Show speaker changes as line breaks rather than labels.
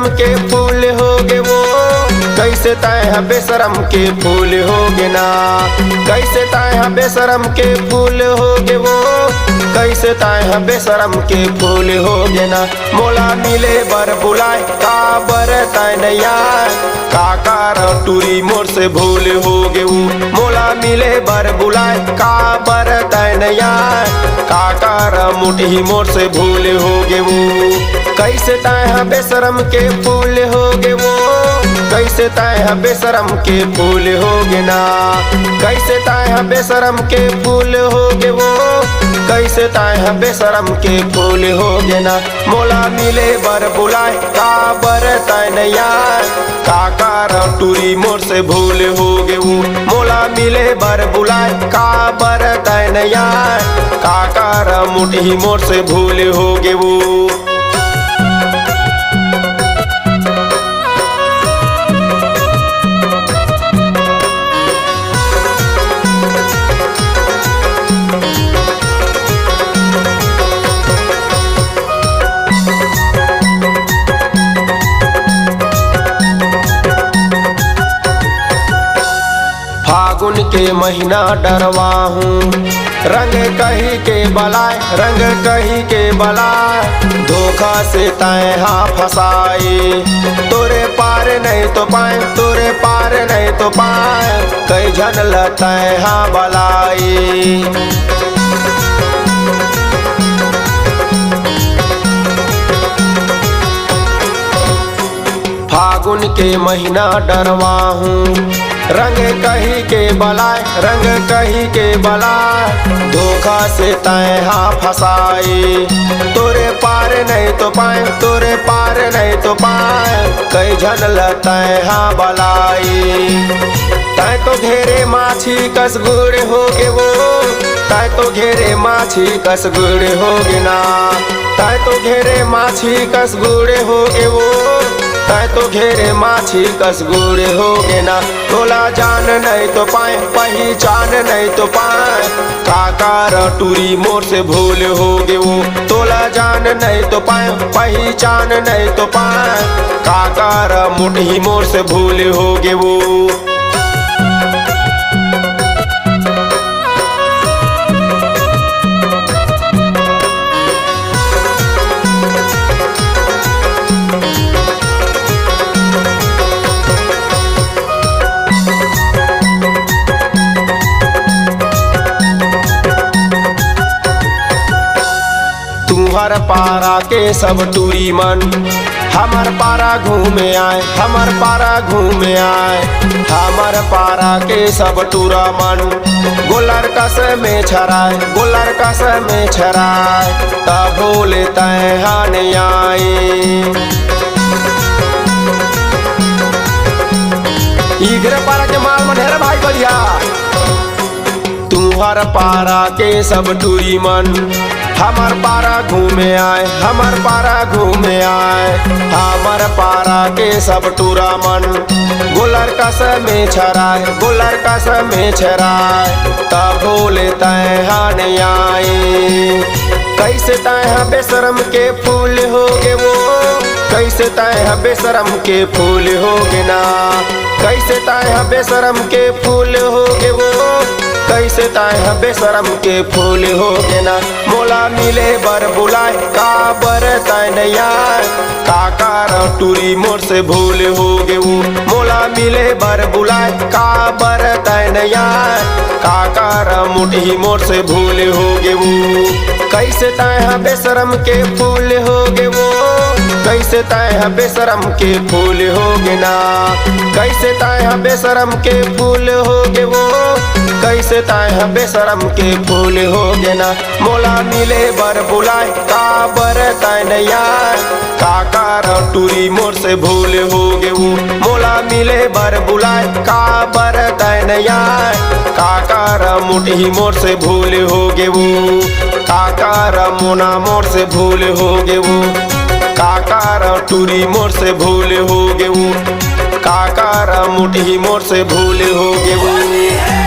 बेशरम के फूल होगे वो, कैसे तय बेशरम के फूल होगे ना। कैसे तय बेशरम के फूल होगे वो, कैसे तय बेशरम के फूल होगे ना। मोला मिले बर बुलाए का बर तय नैया, काकार टूरी मोर से भूल होगे वो। मोला मिले बर बुलाए का बर तय नैया, काकार मुठी मोर से भूल होगे वो। कैसे तय बेशरम के फूल होगे वो, कैसे तय बेशरम के फूल होगे ना। कैसे तय बेशरम के फूल होगे वो, कैसे तय बेशरम के फूल होगे ना। मोला मिले बर बुलाए का बर तय नैया, काकार टूरी मोर से भूल होगे वो। मोला मिले बर बुलाए का बर तय नैया, काकार मुठी मोर से भूल होगे वो। फागुन के महीना डरवा हूँ, रंग कही के बलाए, रंग कही के बलाए। धोखा से तैहा फसाए, तोरे पार नहीं तो पाए, तोरे पार नहीं तो पाए। कई झन लतैहा बलाई। फागुन के महीना डरवा हूँ, रंग कही के बलाए, रंग कही के बलाए। धोखा से तैहा फसाए, तोरे पार नहीं तो पाए, तोरे पार नहीं तो पाए। कई झन लतैहा बलाई। तै तो घेरे माछी कस गुड़ होगे वो, तै तो घेरे माछी कस गुड़ होगे ना। तै तो घेरे माछी कस गुड़ होगे वो, तै तो घेरे माछी कस गुड़ होगे ना। तोला जान नहीं तो पाए, पहचान नहीं तो पाए। काकार टूरी मोर से भूल होगे वो। तोला जान नहीं तो पाए, पहचान नहीं तो पाए। काकार मुठी मोर से भूल होगे वो। तुहर पारा के सब टूरी मन, हमर पारा घूमे आए, हमर पारा घूमे आए। हमर पारा के सब टूरा मन, गोलर कस में छराए, गोलर कस में छराए। तब भोले तैहा नहीं आए। इधर पारा के माल मन है भाई बढ़िया। तुहर पारा के सब टूरी मन, हमर पारा घूमे आए, हमर पारा घूमे आए। हमर पारा के सब टूरा मन, गोलर कस में छराए, गोलर कस में छराए। तब भोले तैहा नहीं आए। कैसे तैहा बेशरम के फूल होगे वो, कैसे तैहा बेशरम के फूल होगे ना। कैसे तैहा बेशरम के फूल होगे वो, कैसे तैहा बेशरम के फूल होगे ना। मोला मिले बर बुलाए का बर तय नैया, काकार टूरी मोर से भूल होगे वो। मोला मिले बर बुलाए का बर तय नैया, काकार मुठी मोर से भूल होगे वो। कैसे तैहा बेशरम के फूल होगे वो, कैसे तैहा बेशरम के फूल होगे ना। कैसे तैहा बेशरम के फूल होगे वो, कैसे तैहा बेशरम के फूल होगे ना। मोला मिले बर बुलाए का बर तय नैया, काकार टूरी मोर से भूल होगे वो। मोला मिले बर बुलाए का बर तय नैया, काकार मुठी मोर से भूल होगे वो। काकार मोना मोर से भूल होगे वो। काकार टूरी मोर से भूल होगे वो। काकार मुठी मोर से भूल होगे वो।